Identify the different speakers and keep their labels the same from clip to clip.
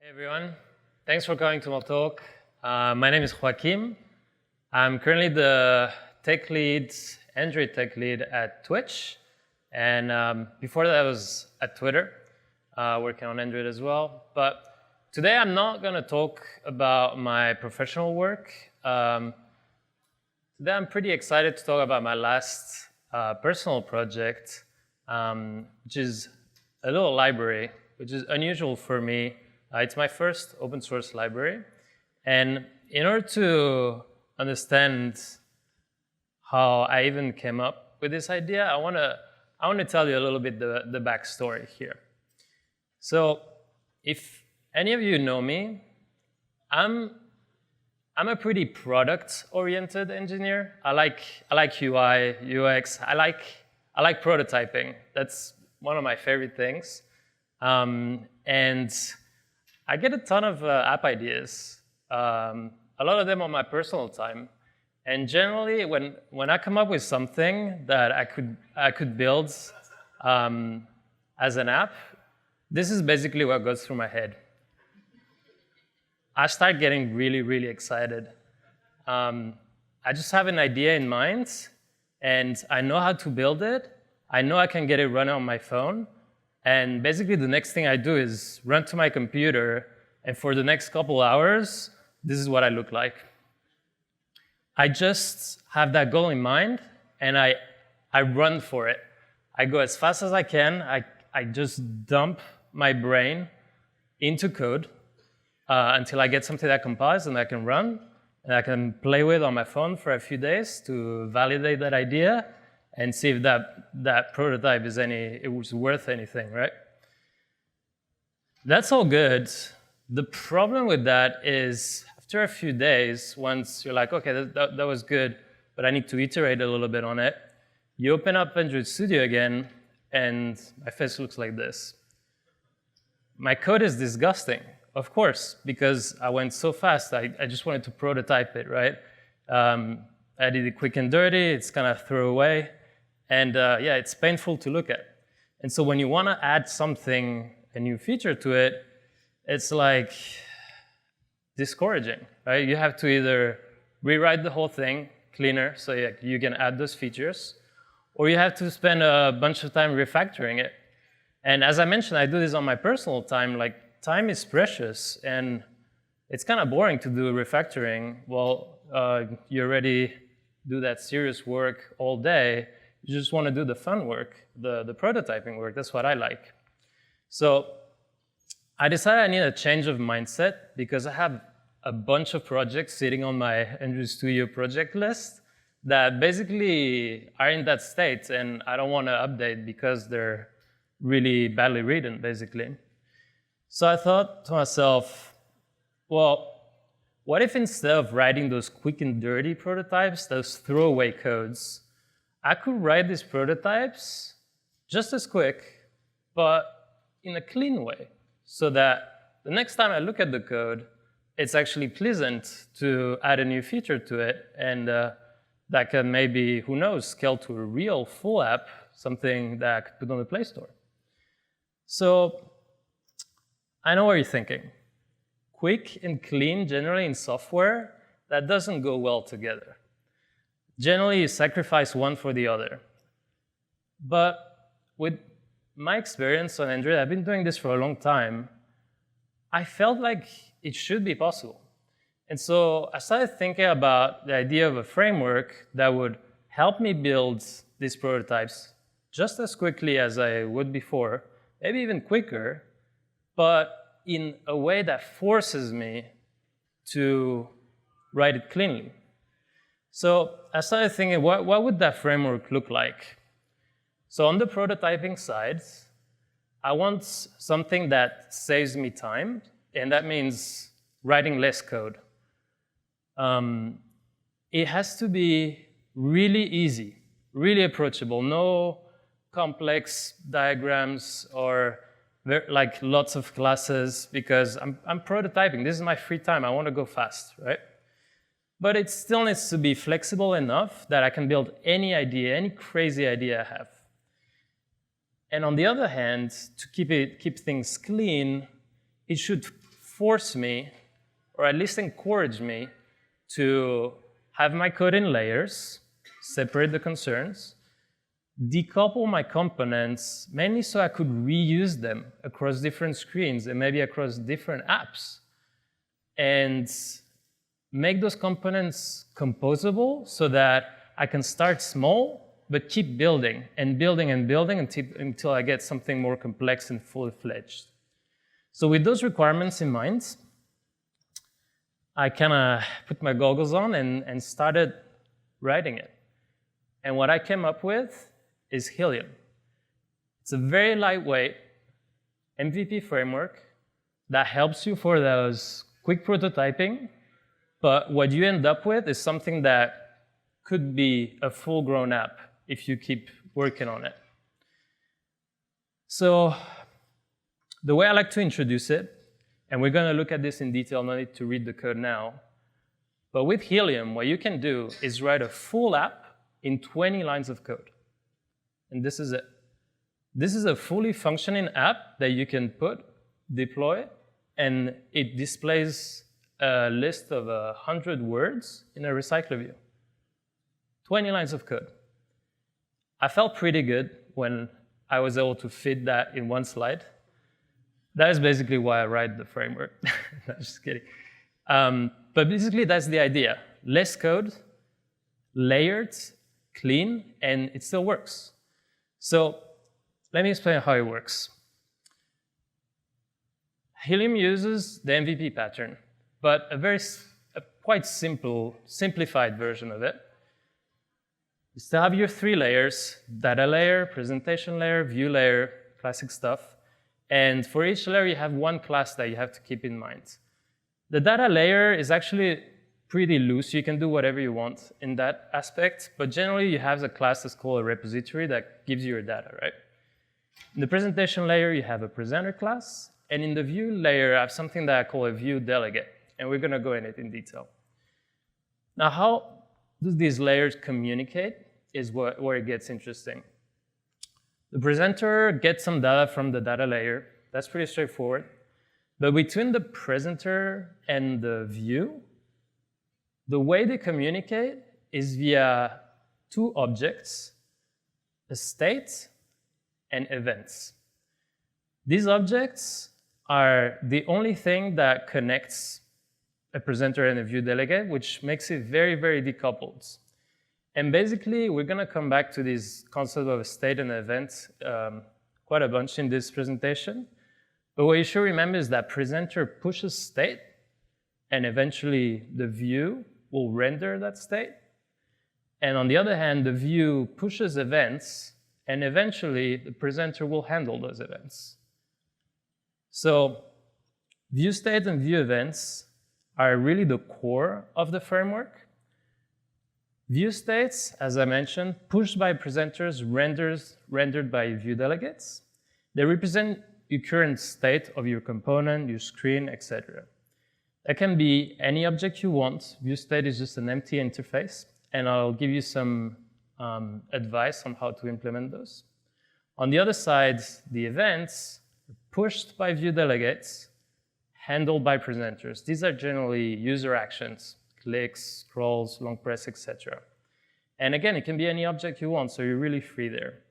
Speaker 1: Hey everyone, thanks for coming to my talk. My name is Joaquim. I'm currently the tech lead, Android tech lead at Twitch. And before that I was at Twitter, working on Android as well. But today I'm not gonna talk about my professional work. Today I'm pretty excited to talk about my last personal project, which is a little library, which is unusual for me. It's my first open source library. And in order to understand how I even came up with this idea, I want to tell you a little bit the backstory here. So if any of you know me, I'm a pretty product-oriented engineer. I like UI, UX. I like prototyping. That's one of my favorite things. And I get a ton of app ideas, a lot of them on my personal time. And generally, when I come up with something that I could build as an app, this is basically what goes through my head. I start getting really, really excited. I just have an idea in mind, and I know how to build it. I know I can get it running on my phone. And basically, the next thing I do is run to my computer, and for the next couple hours, this is what I look like. I just have that goal in mind, and I run for it. I go as fast as I can. I just dump my brain into code until I get something that compiles and I can run, and I can play with on my phone for a few days to validate that idea and see if that prototype was worth anything, right? That's all good. The problem with that is after a few days, once you're like, okay, that was good, but I need to iterate a little bit on it, you open up Android Studio again, and my face looks like this. My code is disgusting, of course, because I went so fast, I just wanted to prototype it, right? I did it quick and dirty, it's kind of throwaway. And yeah, it's painful to look at. And so when you want to add something, a new feature to it, it's like discouraging, right? You have to either rewrite the whole thing cleaner so you can add those features, or you have to spend a bunch of time refactoring it. And as I mentioned, I do this on my personal time. Like, time is precious, and it's kind of boring to do refactoring. Well, you already do that serious work all day. You just want to do the fun work, the prototyping work. That's what I like. So I decided I need a change of mindset because I have a bunch of projects sitting on my Android Studio project list that basically are in that state, and I don't want to update because they're really badly written, basically. So I thought to myself, well, what if instead of writing those quick and dirty prototypes, those throwaway codes, I could write these prototypes just as quick, but in a clean way, so that the next time I look at the code, it's actually pleasant to add a new feature to it, and that can maybe, who knows, scale to a real full app, something that I could put on the Play Store. So I know what you're thinking. Quick and clean, generally in software, that doesn't go well together. Generally, you sacrifice one for the other. But with my experience on Android, I've been doing this for a long time, I felt like it should be possible. And so I started thinking about the idea of a framework that would help me build these prototypes just as quickly as I would before, maybe even quicker, but in a way that forces me to write it cleanly. So I started thinking, what would that framework look like? So on the prototyping side, I want something that saves me time, and that means writing less code. It has to be really easy, really approachable, no complex diagrams or like lots of classes, because I'm prototyping. This is my free time. I want to go fast, right? But it still needs to be flexible enough that I can build any idea, any crazy idea I have. And on the other hand, to keep things clean, it should force me, or at least encourage me, to have my code in layers, separate the concerns, decouple my components, mainly so I could reuse them across different screens and maybe across different apps, and make those components composable so that I can start small, but keep building and building and building until I get something more complex and fully fledged. So with those requirements in mind, I kind of put my goggles on and started writing it. And what I came up with is Helium. It's a very lightweight MVP framework that helps you for those quick prototyping, but what you end up with is something that could be a full-grown app if you keep working on it. So the way I like to introduce it, and we're going to look at this in detail, no need to read the code now, but with Helium, what you can do is write a full app in 20 lines of code. And this is it. This is a fully functioning app that you can deploy, and it displays a list of 100 words in a recycler view. 20 lines of code. I felt pretty good when I was able to fit that in one slide. That is basically why I write the framework. No, just kidding. But basically, that's the idea. Less code, layered, clean, and it still works. So let me explain how it works. Helium uses the MVP pattern, but a quite simplified version of it. You still have your 3 layers: data layer, presentation layer, view layer, classic stuff. And for each layer, you have one class that you have to keep in mind. The data layer is actually pretty loose. You can do whatever you want in that aspect, but generally you have a class that's called a repository that gives you your data, right? In the presentation layer, you have a presenter class, and in the view layer, I have something that I call a view delegate, and we're gonna go in it in detail. Now, how do these layers communicate is where it gets interesting. The presenter gets some data from the data layer. That's pretty straightforward. But between the presenter and the view, the way they communicate is via 2 objects: a state and events. These objects are the only thing that connects a presenter and a view delegate, which makes it very, very decoupled. And basically, we're going to come back to this concept of a state and event quite a bunch in this presentation. But what you should remember is that presenter pushes state, and eventually the view will render that state. And on the other hand, the view pushes events, and eventually the presenter will handle those events. So view state and view events are really the core of the framework. View states, as I mentioned, pushed by presenters, rendered by view delegates. They represent your current state of your component, your screen, etc. That can be any object you want. View state is just an empty interface, and I'll give you some advice on how to implement those. On the other side, the events are pushed by view delegates, handled by presenters. These are generally user actions: clicks, scrolls, long press, etc. And again, it can be any object you want, so you're really free there.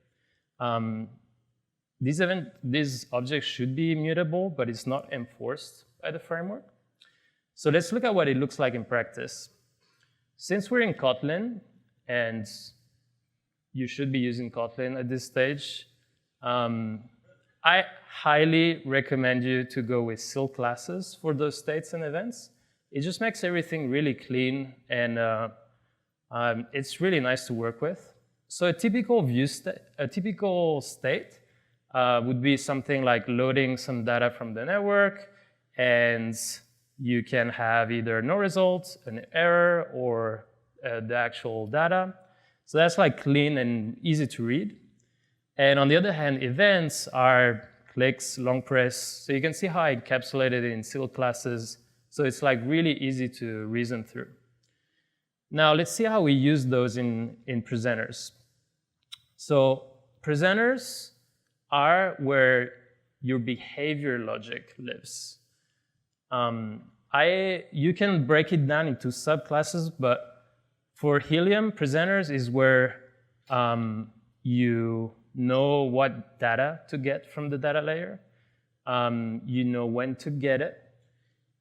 Speaker 1: These objects should be immutable, but it's not enforced by the framework. So let's look at what it looks like in practice. Since we're in Kotlin, and you should be using Kotlin at this stage, I highly recommend you to go with Silk classes for those states and events. It just makes everything really clean, and it's really nice to work with. So a typical state would be something like loading some data from the network, and you can have either no results, an error, or the actual data. So that's like clean and easy to read. And on the other hand, events are clicks, long press. So you can see how I encapsulated it in Silk classes. So it's like really easy to reason through. Now let's see how we use those in presenters. So presenters are where your behavior logic lives. You can break it down into subclasses, but for Helium, presenters is where you know what data to get from the data layer. You know when to get it.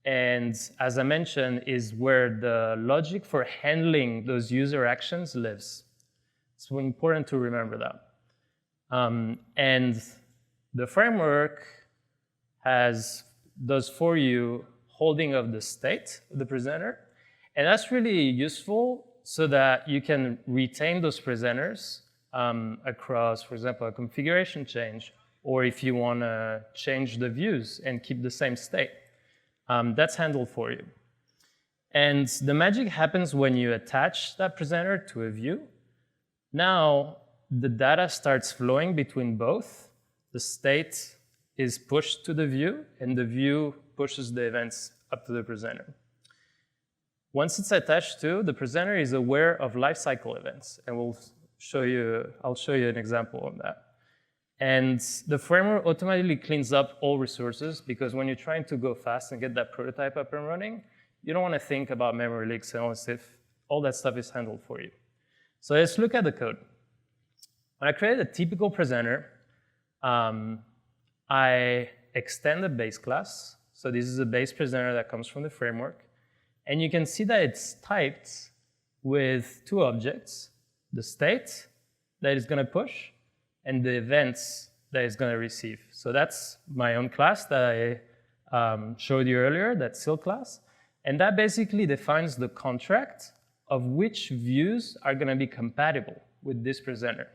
Speaker 1: And as I mentioned, is where the logic for handling those user actions lives. It's important to remember that. And the framework does for you holding of the state of the presenter. And that's really useful so that you can retain those presenters across, for example, a configuration change, or if you want to change the views and keep the same state. That's handled for you. And the magic happens when you attach that presenter to a view. Now, the data starts flowing between both. The state is pushed to the view, and the view pushes the events up to the presenter. Once it's attached to, the presenter is aware of lifecycle events, and I'll show you an example of that. And the framework automatically cleans up all resources, because when you're trying to go fast and get that prototype up and running, you don't want to think about memory leaks and all that stuff is handled for you. So let's look at the code. When I create a typical presenter, I extend the base class. So this is a base presenter that comes from the framework. And you can see that it's typed with two objects, the state that is going to push and the events that it's going to receive. So that's my own class that I showed you earlier, that SIL class. And that basically defines the contract of which views are going to be compatible with this presenter.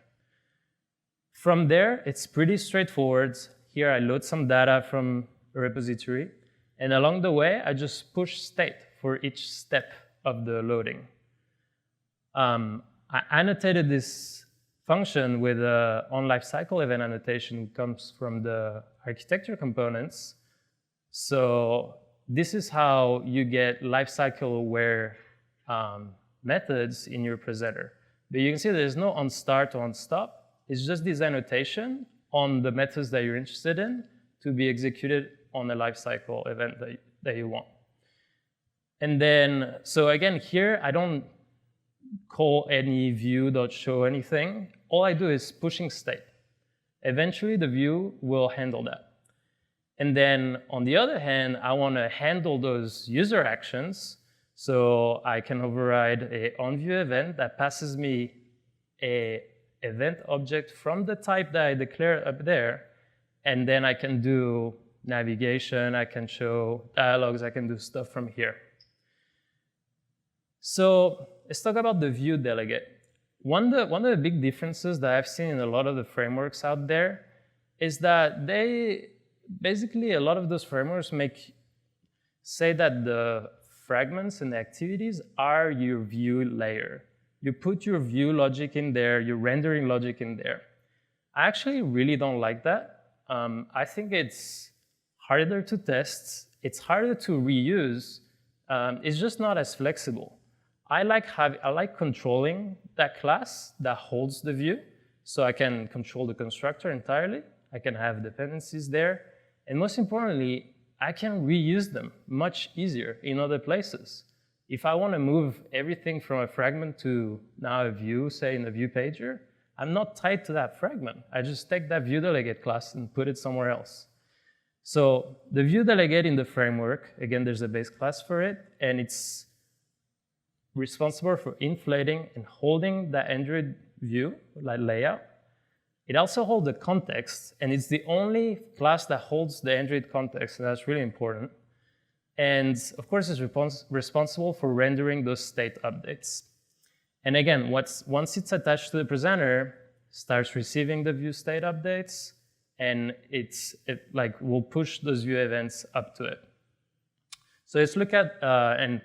Speaker 1: From there, it's pretty straightforward. Here I load some data from a repository. And along the way, I just push state for each step of the loading. I annotated this function with an on-lifecycle event annotation that comes from the architecture components. So this is how you get lifecycle-aware methods in your presenter. But you can see there's no on-start or on-stop. It's just this annotation on the methods that you're interested in to be executed on a lifecycle event that you want. And then, so again, here, I don't call any view.show anything. All I do is pushing state. Eventually, the view will handle that. And then, on the other hand, I want to handle those user actions. So I can override a onView event that passes me a event object from the type that I declared up there. And then I can do navigation, I can show dialogues, I can do stuff from here. So let's talk about the view delegate. One of the big differences that I've seen in a lot of the frameworks out there is that basically a lot of those frameworks say that the fragments and the activities are your view layer. You put your view logic in there, your rendering logic in there. I actually really don't like that. I think it's harder to test, it's harder to reuse, it's just not as flexible. I like controlling that class that holds the view, so I can control the constructor entirely, I can have dependencies there, and most importantly, I can reuse them much easier in other places. If I want to move everything from a fragment to now a view, say in a view pager, I'm not tied to that fragment. I just take that view delegate class and put it somewhere else. So the view delegate in the framework, again, there's a base class for it, and it's responsible for inflating and holding the Android view, like layout. It also holds the context, and it's the only class that holds the Android context, and that's really important. And of course, it's responsible for rendering those state updates. And again, once it's attached to the presenter, starts receiving the view state updates, and it will push those view events up to it. So let's look at a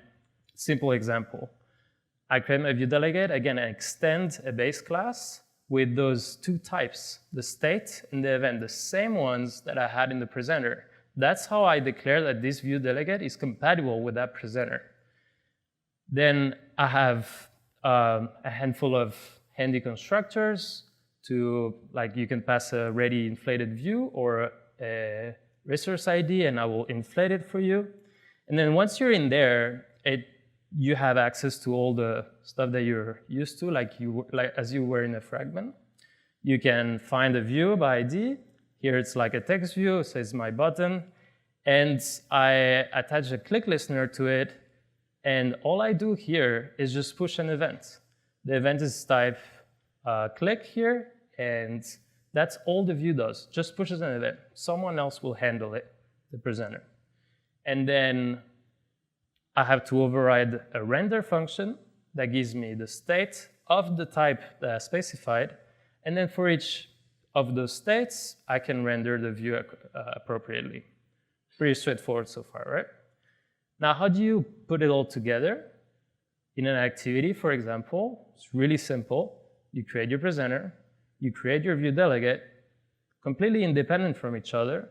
Speaker 1: simple example. I create my view delegate. Again, I extend a base class with those two types, the state and the event, the same ones that I had in the presenter. That's how I declare that this view delegate is compatible with that presenter. Then I have a handful of handy constructors to, like, you can pass a ready inflated view or a resource ID, and I will inflate it for you. And then once you're in there, you have access to all the stuff that you're used to, like as you were in a fragment. You can find a view by ID. Here it's like a text view, it says my button. And I attach a click listener to it. And all I do here is just push an event. The event is type click here, and that's all the view does, just pushes an event. Someone else will handle it, the presenter. And then I have to override a render function that gives me the state of the type that I specified. And then for each of those states, I can render the view appropriately. Pretty straightforward so far, right? Now, how do you put it all together? In an activity, for example, it's really simple. You create your presenter, you create your view delegate, completely independent from each other,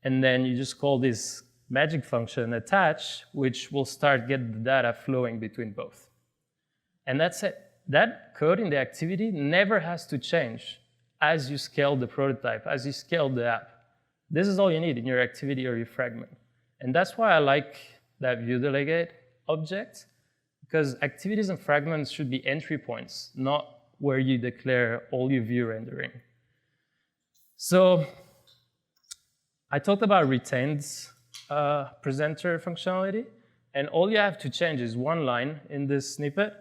Speaker 1: and then you just call this magic function attach, which will start get the data flowing between both. And that's it. That code in the activity never has to change as you scale the prototype, as you scale the app. This is all you need in your activity or your fragment. And that's why I like that view delegate object, because activities and fragments should be entry points, not where you declare all your view rendering. So I talked about retained presenter functionality, and all you have to change is one line in this snippet.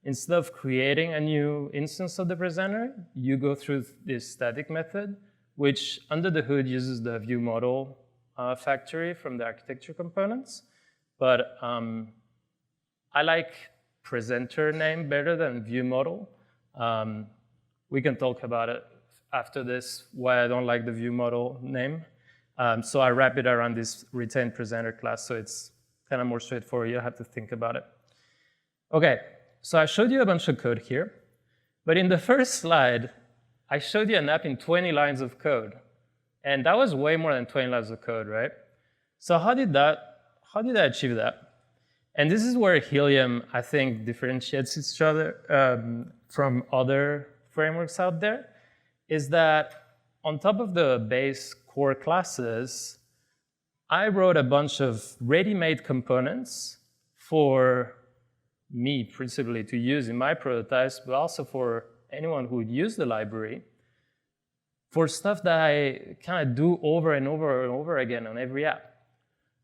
Speaker 1: Instead of creating a new instance of the presenter, you go through this static method, which under the hood uses the view model factory from the architecture components. But I like presenter name better than view model. We can talk about it after this, why I don't like the view model name. So I wrap it around this retained presenter class, so it's kind of more straightforward. You don't have to think about it. Okay, so I showed you a bunch of code here. But in the first slide, I showed you an app in 20 lines of code. And that was way more than 20 lines of code, right? So how did I achieve that? And this is where Helium, I think, differentiates each other from other frameworks out there, is that on top of the base core classes, I wrote a bunch of ready-made components for me, principally, to use in my prototypes, but also for anyone who would use the library, for stuff that I kind of do over and over and over again on every app.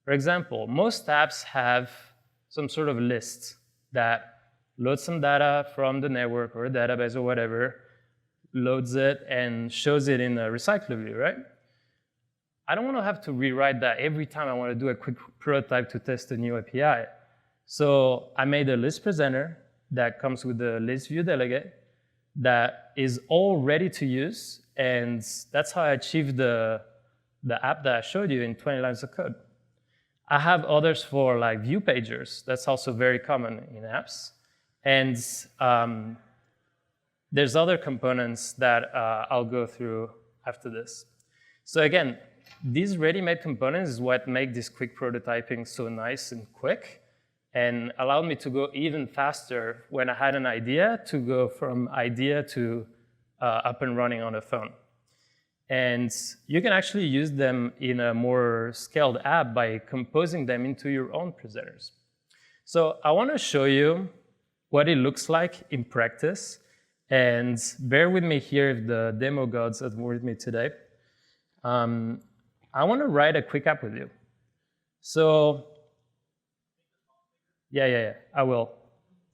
Speaker 1: For example, most apps have some sort of list that loads some data from the network or a database or whatever, loads it and shows it in a recycler view, right? I don't want to have to rewrite that every time I want to do a quick prototype to test a new API. So I made a list presenter that comes with the list view delegate that is all ready to use, and that's how I achieved the app that I showed you in 20 lines of code. I have others for like view pagers. That's also very common in apps. And there's other components that I'll go through after this. So again, these ready-made components is what make this quick prototyping so nice and quick, and allowed me to go even faster when I had an idea to go from idea to up and running on a phone. And you can actually use them in a more scaled app by composing them into your own presenters. So I want to show you what it looks like in practice. And bear with me here if the demo gods are with me today. I want to write a quick app with you. So yeah, I will.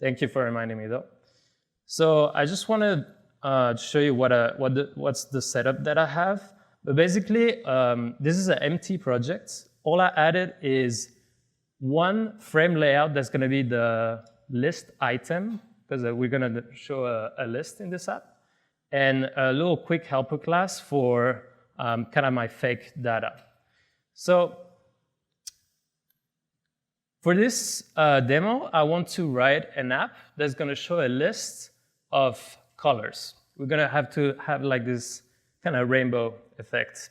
Speaker 1: Thank you for reminding me, though. So I just want to show you what's the setup that I have. But basically, this is an empty project. All I added is one frame layout that's going to be the list item, because we're going to show a list in this app, and a little quick helper class for kind of my fake data. So for this demo, I want to write an app that's going to show a list of colors. We're going to have like this kind of rainbow effect.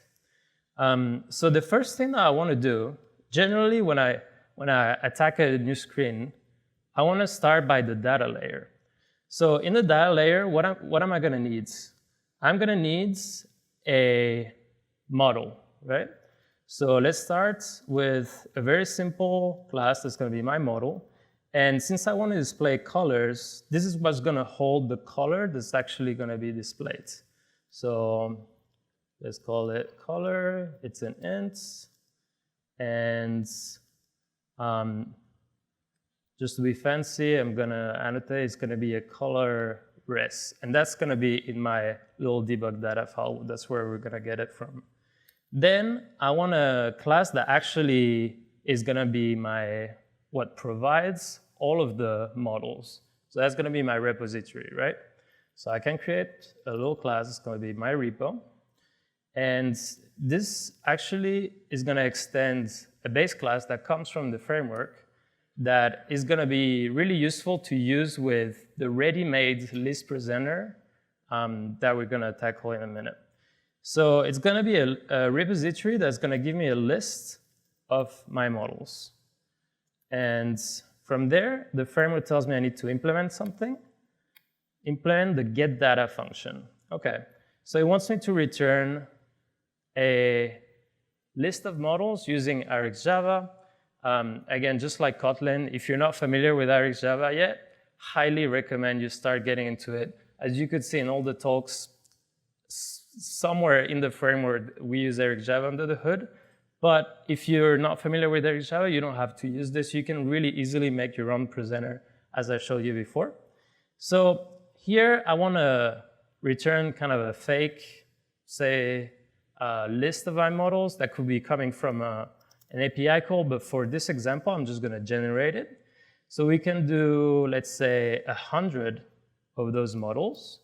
Speaker 1: So the first thing that I want to do, generally when I attack a new screen, I want to start by the data layer. So in the data layer, what am I going to need? I'm going to need a model, right? So let's start with a very simple class that's going to be my model. And since I want to display colors, this is what's going to hold the color that's actually going to be displayed. So let's call it color. It's an int. And just to be fancy, I'm going to annotate it's going to be a color res. And that's going to be in my little debug data file. That's where we're going to get it from. Then I want a class that actually is going to be what provides all of the models. So that's going to be my repository, right? So I can create a little class. It's going to be my repo. And this actually is going to extend a base class that comes from the framework that is going to be really useful to use with the ready-made list presenter that we're going to tackle in a minute. So it's going to be a repository that's going to give me a list of my models. And from there, the framework tells me I need to implement something. Implement the getData function. OK, so it wants me to return a list of models using RxJava. Again, just like Kotlin, if you're not familiar with RxJava yet, highly recommend you start getting into it. As you could see in all the talks, somewhere in the framework, we use RxJava under the hood. But if you're not familiar with RxJava, you don't have to use this. You can really easily make your own presenter, as I showed you before. So here, I want to return kind of a fake, say, list of my models that could be coming from an API call. But for this example, I'm just going to generate it. So we can do, let's say, 100 of those models.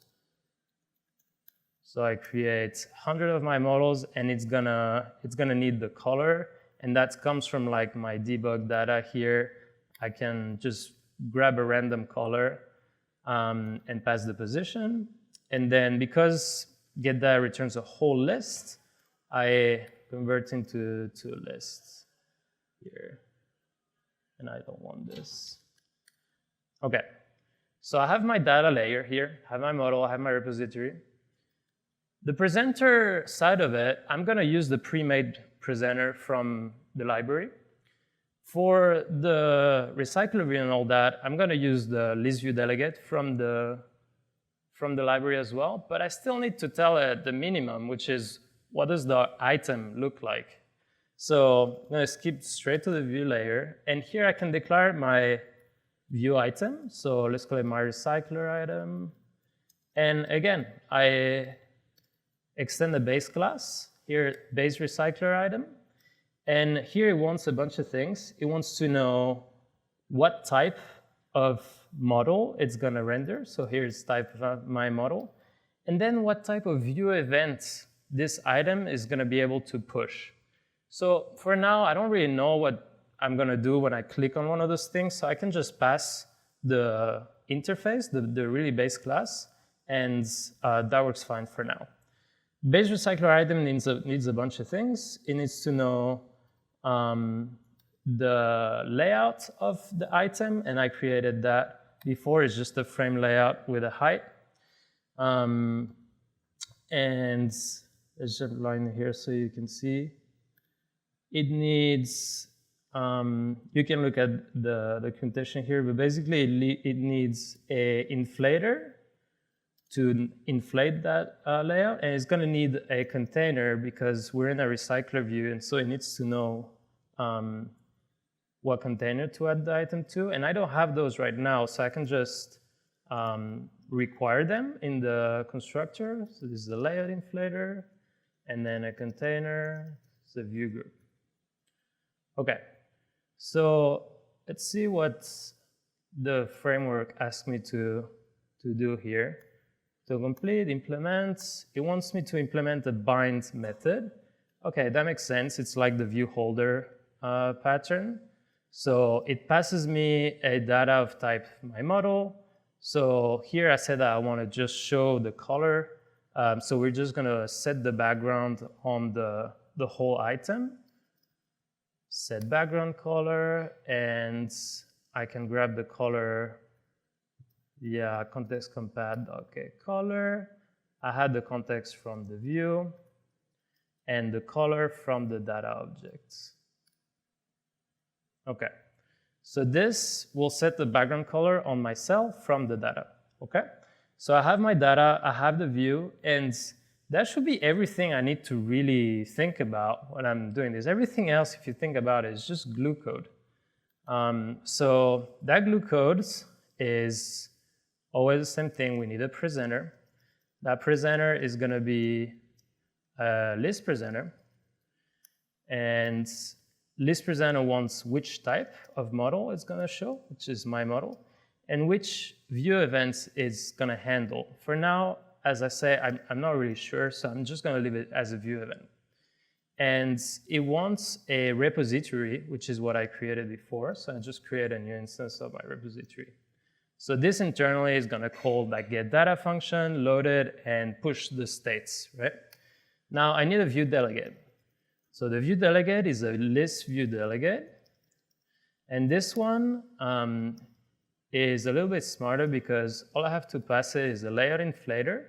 Speaker 1: So I create 100 of my models, and it's gonna need the color, and that comes from like my debug data here. I can just grab a random color and pass the position, and then because getData returns a whole list, I convert into two lists here, and I don't want this. Okay, so I have my data layer here, I have my model, I have my repository. The presenter side of it, I'm going to use the pre-made presenter from the library. For the recycler view and all that, I'm going to use the listViewDelegate from the library as well. But I still need to tell it the minimum, which is what does the item look like. So I'm going to skip straight to the view layer. And here I can declare my view item. So let's call it my recycler item. And again, I extend the base class, here base recycler item. And here it wants a bunch of things. It wants to know what type of model it's going to render. So here's type of my model. And then what type of view event this item is going to be able to push. So for now, I don't really know what I'm going to do when I click on one of those things. So I can just pass the interface, the really base class, and that works fine for now. Base recycler item needs a bunch of things. It needs to know the layout of the item, and I created that before. It's just a frame layout with a height. And there's a line here so you can see. It needs, you can look at the documentation here, but basically it needs an inflator to inflate that layout, and it's going to need a container because we're in a recycler view, and so it needs to know what container to add the item to. And I don't have those right now, so I can just require them in the constructor. So this is the layout inflator, and then a container, it's a view group. Okay, so let's see what the framework asks me to do here. So complete, implement, it wants me to implement a bind method. Okay, that makes sense. It's like the view holder pattern. So it passes me a data of type my model. So here I said that I want to just show the color. So we're just going to set the background on the whole item. Set background color, and I can grab the color. Yeah, context compat, okay, color. I had the context from the view. and the color from the data objects. Okay, so this will set the background color on my cell from the data, okay? So I have my data, I have the view, and that should be everything I need to really think about when I'm doing this. Everything else, if you think about it, is just glue code. So that glue code is always the same thing. We need a presenter. That presenter is going to be a list presenter. And list presenter wants which type of model it's going to show, which is my model, and which view events it's going to handle. For now, as I say, I'm not really sure, so I'm just going to leave it as a view event. And it wants a repository, which is what I created before. So I just create a new instance of my repository. So this internally is going to call that getData function, load it, and push the states, right? Now I need a view delegate. So the view delegate is a list view delegate. And this one is a little bit smarter because all I have to pass it is a layout inflator.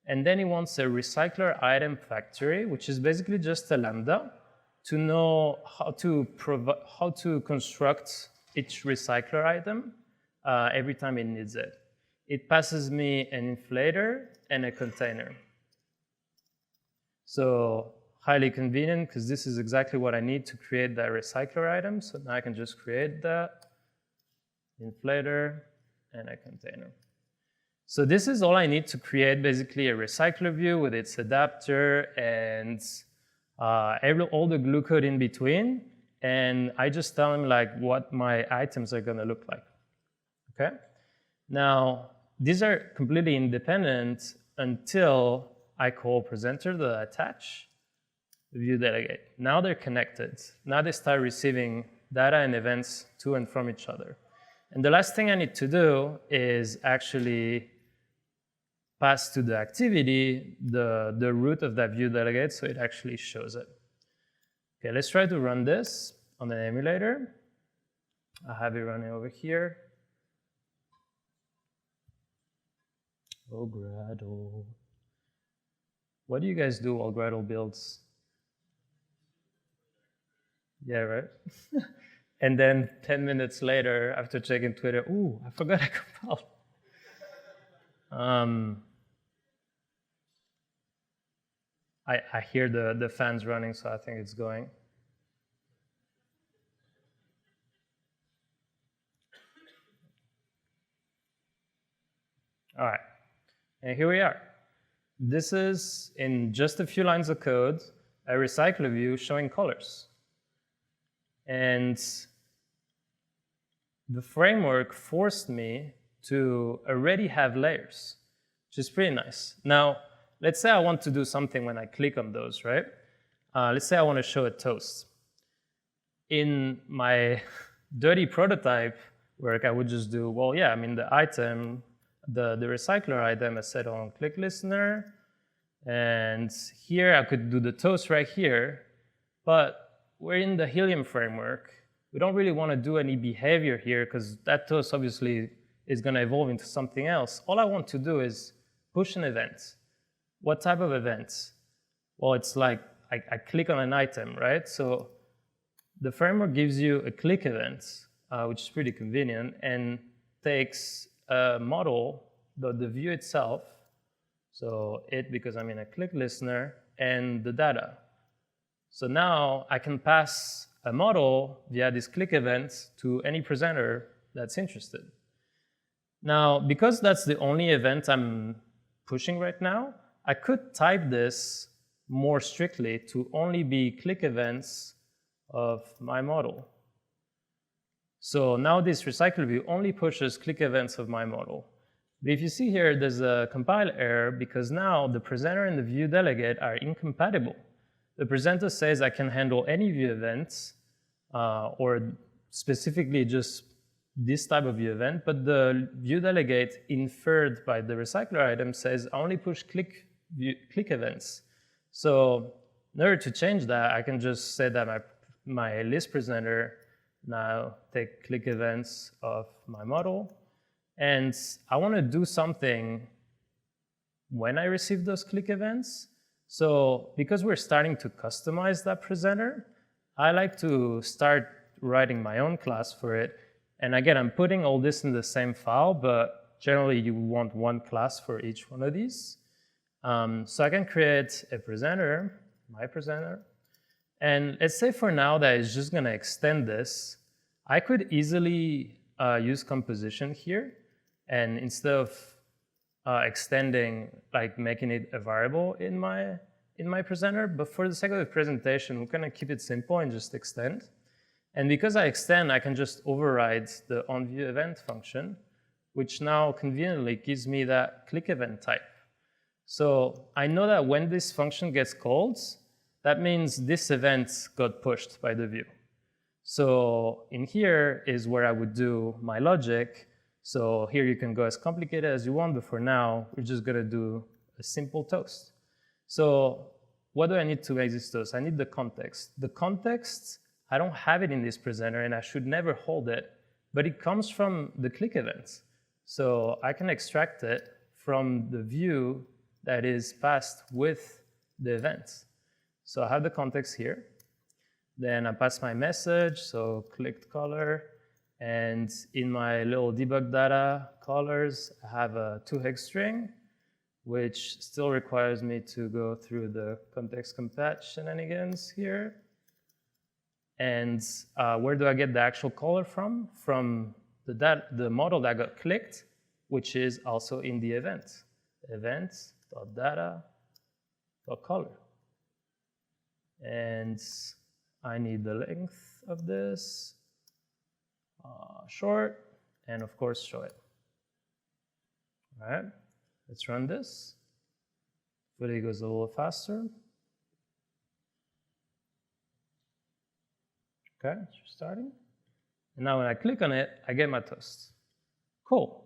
Speaker 1: And then it wants a recycler item factory, which is basically just a lambda to know how to construct each recycler item every time it needs it. It passes me an inflator and a container. So highly convenient because this is exactly what I need to create that recycler item. So now I can just create that inflator and a container. So this is all I need to create basically a recycler view with its adapter and all the glue code in between. And I just tell him like what my items are going to look like. Okay. Now, these are completely independent until I call presenter.attach the view delegate. Now they're connected. Now they start receiving data and events to and from each other. And the last thing I need to do is actually pass to the activity the root of that view delegate so it actually shows it. Okay, let's try to run this on an emulator. I have it running over here. Oh, Gradle. What do you guys do while Gradle builds? Yeah, right? And then 10 minutes later, after checking Twitter, ooh, I forgot I compiled. I hear the fans running, so I think it's going. All right, and here we are. This is, in just a few lines of code, a recycler view showing colors. And the framework forced me to already have layers, which is pretty nice. Now, let's say I want to do something when I click on those, right? Let's say I want to show a toast. In my dirty prototype work, I would just do, well, yeah, I mean, the item, the recycler item is set on click listener. And here I could do the toast right here. But we're in the Helium framework. We don't really want to do any behavior here because that toast obviously is going to evolve into something else. All I want to do is push an event. What type of event? Well, it's like I click on an item, right? So the framework gives you a click event, which is pretty convenient, and takes a model, the view itself, so it, because I'm in a click listener, and the data. So now I can pass a model via this click event to any presenter that's interested. Now, because that's the only event I'm pushing right now, I could type this more strictly to only be click events of my model. So now this recycle view only pushes click events of my model. But if you see here, there's a compile error because now the presenter and the view delegate are incompatible. The presenter says I can handle any view events or specifically just this type of view event, but the view delegate inferred by the recycler item says I only push click events. So in order to change that, I can just say that my list presenter now take click events of my model. And I want to do something when I receive those click events. So because we're starting to customize that presenter, I like to start writing my own class for it. And again, I'm putting all this in the same file, but generally you want one class for each one of these. So I can create a presenter, my presenter. And let's say for now that it's just going to extend this. I could easily use composition here. And instead of extending, like making it a variable in my presenter, but for the sake of the presentation, we're going to keep it simple and just extend. And because I extend, I can just override the onViewEvent function, which now conveniently gives me that click event type. So I know that when this function gets called, that means this event got pushed by the view. So in here is where I would do my logic. So here you can go as complicated as you want, but for now, we're just going to do a simple toast. So what do I need to make this toast? I need the context. The context, I don't have it in this presenter, and I should never hold it, but it comes from the click event. So I can extract it from the view that is passed with the event. So I have the context here. Then I pass my message, so clicked color. And in my little debug data colors, I have a 2-hex string, which still requires me to go through the context compat shenanigans here. And where do I get the actual color from? From the model that got clicked, which is also in the event. Event.data.color. And I need the length of this, short, and of course show it. All right, let's run this. Hopefully it goes a little faster. Okay, it's starting. And now when I click on it, I get my toast. Cool.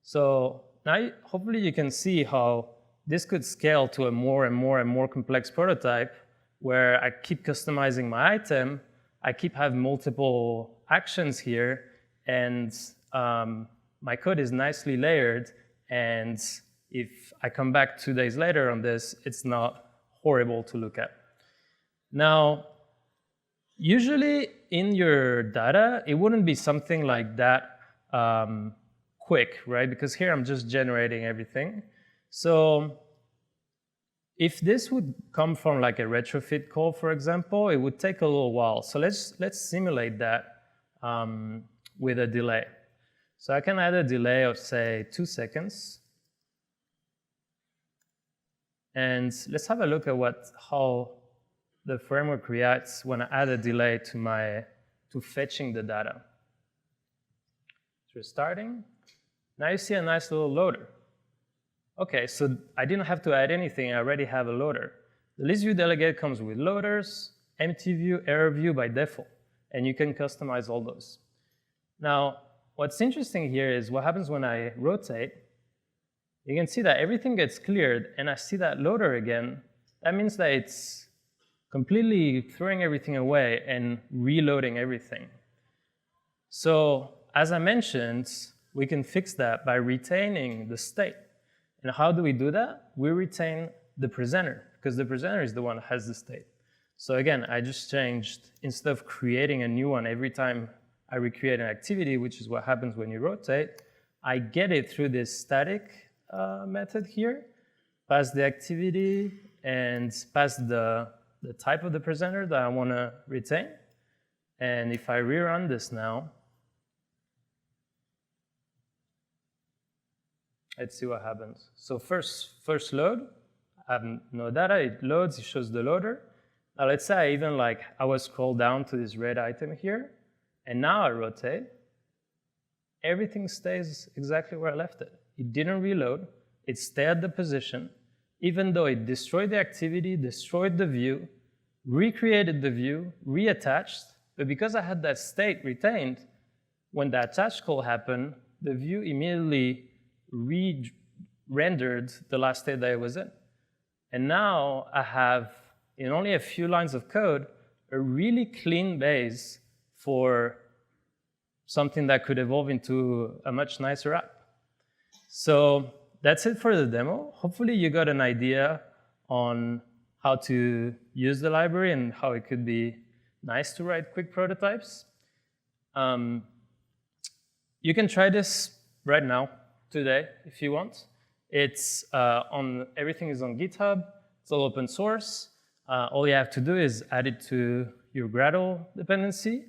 Speaker 1: So now hopefully you can see how this could scale to a more and more complex prototype where I keep customizing my item, I keep having multiple actions here, and my code is nicely layered, and if I come back 2 days later on this, it's not horrible to look at. Now, usually in your data, it wouldn't be something like that quick, right? Because here I'm just generating everything. So if this would come from like a retrofit call, for example, it would take a little while. So let's simulate that with a delay. So I can add a delay of, say, 2 seconds. And let's have a look at how the framework reacts when I add a delay to fetching the data. So starting. Now you see a nice little loader. Okay, so I didn't have to add anything. I already have a loader. The list view delegate comes with loaders, empty view, error view by default, and you can customize all those. Now, what's interesting here is what happens when I rotate. You can see that everything gets cleared, and I see that loader again. That means that it's completely throwing everything away and reloading everything. So as I mentioned, we can fix that by retaining the state. And how do we do that? We retain the presenter, because the presenter is the one that has the state. So again, I just changed, instead of creating a new one every time I recreate an activity, which is what happens when you rotate, I get it through this static method here, pass the activity, and pass the type of the presenter that I want to retain. And if I rerun this now, let's see what happens. So first load, I have no data, it loads, it shows the loader. Now let's say I was scrolled down to this red item here, and now I rotate, everything stays exactly where I left it. It didn't reload, it stayed at the position, even though it destroyed the activity, destroyed the view, recreated the view, reattached, but because I had that state retained, when the attach call happened, the view immediately re-rendered the last state that it was in. And now I have, in only a few lines of code, a really clean base for something that could evolve into a much nicer app. So that's it for the demo. Hopefully you got an idea on how to use the library and how it could be nice to write quick prototypes. You can try this right now, today, if you want. It's everything is on GitHub. It's all open source. All you have to do is add it to your Gradle dependency.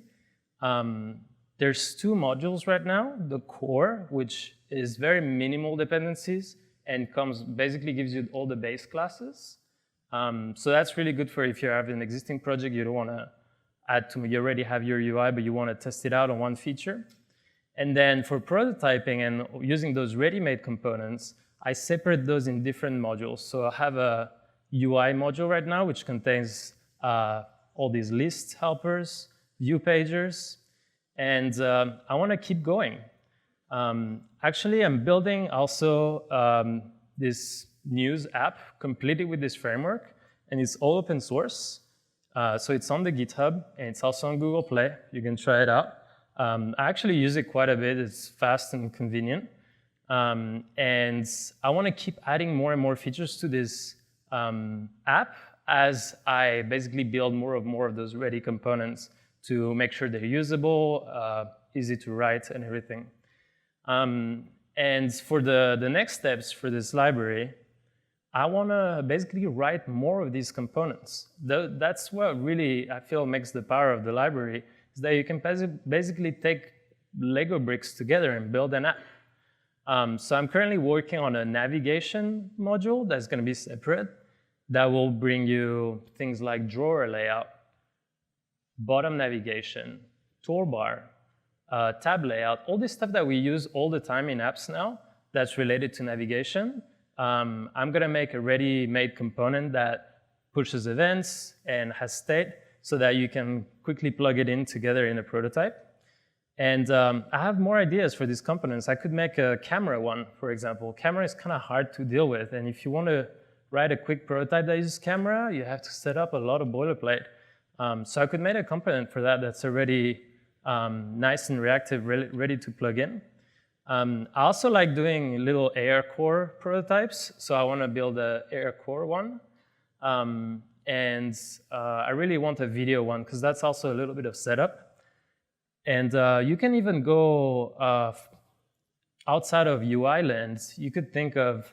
Speaker 1: There's 2 modules right now. The core, which is very minimal dependencies and basically gives you all the base classes. So that's really good for if you have an existing project you don't want to add to, you already have your UI, but you want to test it out on one feature. And then for prototyping and using those ready-made components, I separate those in different modules. So I have a UI module right now, which contains all these list helpers, view pagers, and I want to keep going. Actually, I'm building also this news app completely with this framework, and it's all open source. So it's on the GitHub, and it's also on Google Play. You can try it out. I actually use it quite a bit. It's fast and convenient. And I want to keep adding more and more features to this app as I basically build more of those ready components to make sure they're usable, easy to write, and everything. And for the next steps for this library, I want to basically write more of these components. That's what really I feel makes the power of the library, is that you can basically take Lego bricks together and build an app. So I'm currently working on a navigation module that's going to be separate that will bring you things like drawer layout, bottom navigation, toolbar, tab layout, all this stuff that we use all the time in apps now that's related to navigation. I'm going to make a ready-made component that pushes events and has state so that you can quickly plug it in together in a prototype. And I have more ideas for these components. I could make a camera one, for example. Camera is kind of hard to deal with, and if you want to write a quick prototype that uses camera, you have to set up a lot of boilerplate. So I could make a component for that that's already nice and reactive, ready to plug in. I also like doing little AR core prototypes, so I want to build a AR core one. And I really want a video one, because that's also a little bit of setup. And you can even go outside of UI land. You could think of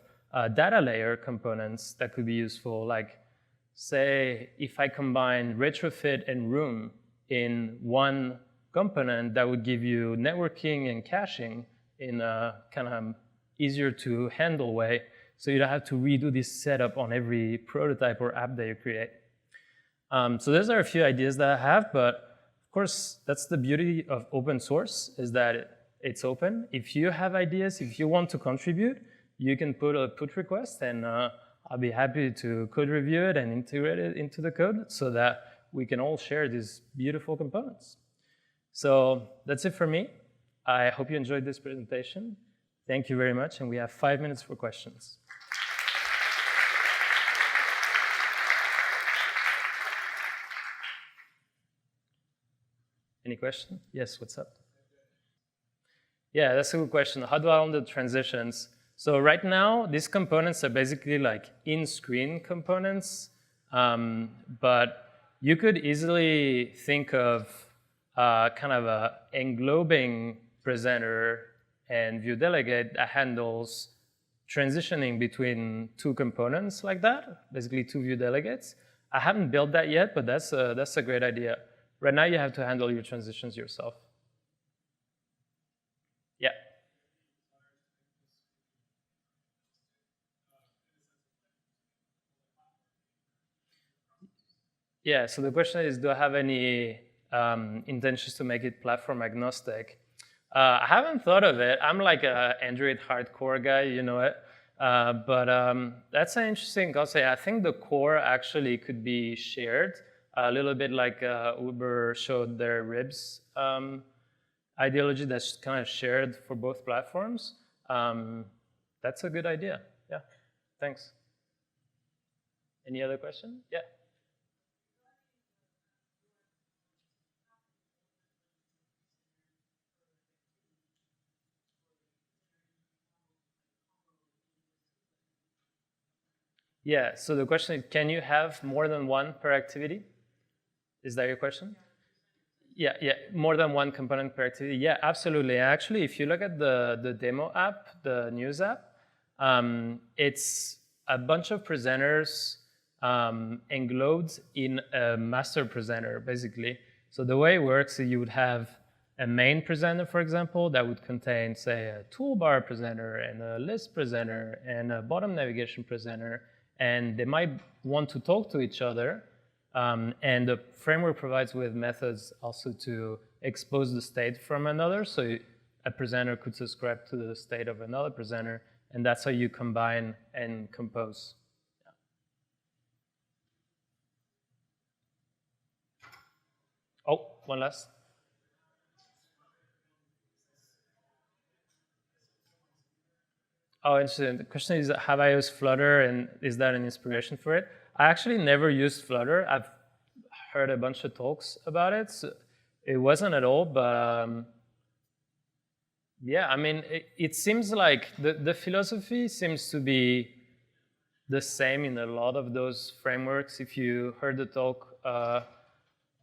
Speaker 1: data layer components that could be useful, like, say, if I combine retrofit and room in one component, that would give you networking and caching in a kind of easier to handle way, so you don't have to redo this setup on every prototype or app that you create. So those are a few ideas that I have, but of course, that's the beauty of open source, is that it's open. If you have ideas, if you want to contribute, you can put a pull request, and I'll be happy to code review it and integrate it into the code so that we can all share these beautiful components. So that's it for me. I hope you enjoyed this presentation. Thank you very much, and we have 5 minutes for questions. Any question? Yes, what's up? Yeah, that's a good question. How do I own the transitions? So right now, these components are basically like in-screen components, but you could easily think of kind of a englobing presenter and view delegate that handles transitioning between 2 components like that, basically 2 view delegates. I haven't built that yet, but that's a great idea. Right now, you have to handle your transitions yourself. Yeah. Yeah, so the question is, do I have any intentions to make it platform agnostic? I haven't thought of it. I'm like an Android hardcore guy, you know it. But that's an interesting concept. I think the core actually could be shared, a little bit like Uber showed their ribs ideology that's kind of shared for both platforms. That's a good idea. Yeah, thanks. Any other question? Yeah. Yeah, so the question is, can you have more than one per activity? Is that your question? Yeah, more than one component per activity. Yeah, absolutely. Actually, if you look at the demo app, the news app, it's a bunch of presenters englobed in a master presenter, basically. So the way it works is you would have a main presenter, for example, that would contain, say, a toolbar presenter and a list presenter and a bottom navigation presenter, and they might want to talk to each other. And the framework provides with methods also to expose the state from another. So a presenter could subscribe to the state of another presenter, and that's how you combine and compose. Oh, one last. Oh, interesting. The question is, have I used Flutter, and is that an inspiration for it? I actually never used Flutter. I've heard a bunch of talks about it. So it wasn't at all, but yeah, I mean, it seems like the philosophy seems to be the same in a lot of those frameworks. If you heard the talk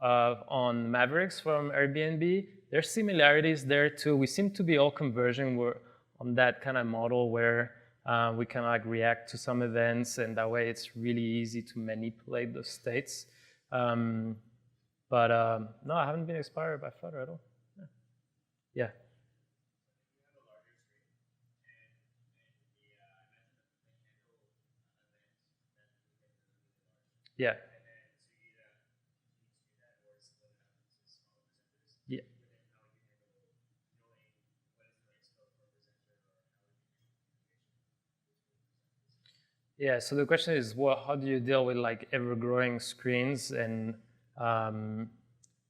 Speaker 1: on Mavericks from Airbnb, there's similarities there too. We seem to be all converging on that kind of model where we can like react to some events, and that way it's really easy to manipulate those states. No, I haven't been inspired by Flutter at all. Yeah. Yeah. Yeah. Yeah, so the question is, well, how do you deal with like ever-growing screens and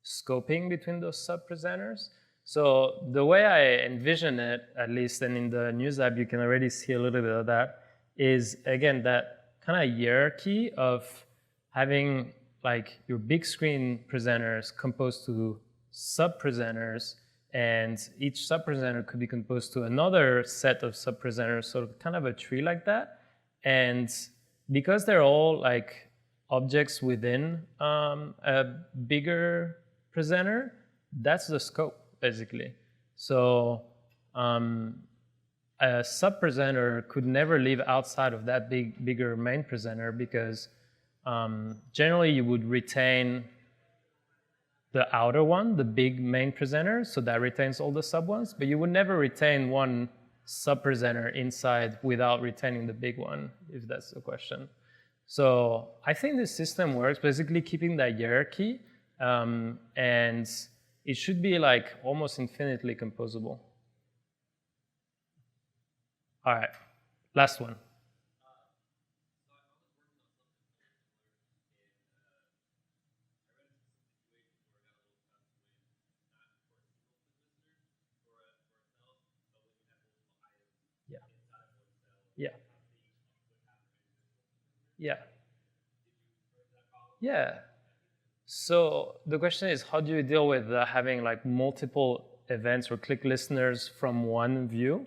Speaker 1: scoping between those sub-presenters? So the way I envision it, at least, and in the news app, you can already see a little bit of that, is again, that kind of hierarchy of having like your big screen presenters composed to sub-presenters, and each sub-presenter could be composed to another set of sub-presenters, so kind of a tree like that. And because they're all like objects within a bigger presenter, that's the scope, basically. So a sub-presenter could never live outside of that bigger main presenter, because generally you would retain the outer one, the big main presenter, so that retains all the sub ones, but you would never retain one sub-presenter inside without retaining the big one, if that's the question. So I think this system works, basically keeping that hierarchy, and it should be like almost infinitely composable. All right, last one. Yeah. Yeah. Yeah. Yeah. So the question is, how do you deal with having like multiple events or click listeners from one view?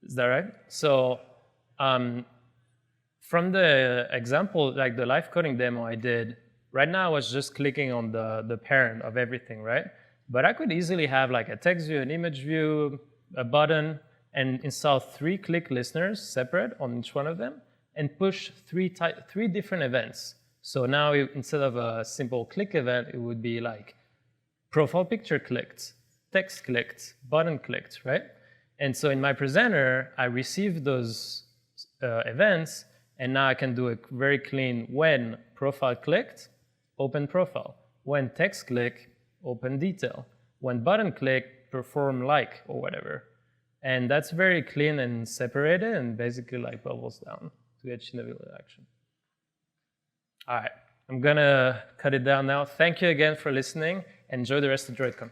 Speaker 1: Is that right? So from the example, like the live coding demo I did, right now I was just clicking on the parent of everything, right? But I could easily have like a text view, an image view, a button, and install 3 click listeners separate on each one of them, and push 3 different events. So now instead of a simple click event, it would be like profile picture clicked, text clicked, button clicked, right? And so in my presenter, I receive those events, and now I can do a very clean when profile clicked, open profile. When text click, open detail. When button click, perform like or whatever. And that's very clean and separated, and basically like bubbles down to get individual action. All right, I'm gonna cut it down now. Thank you again for listening. Enjoy the rest of droidCon.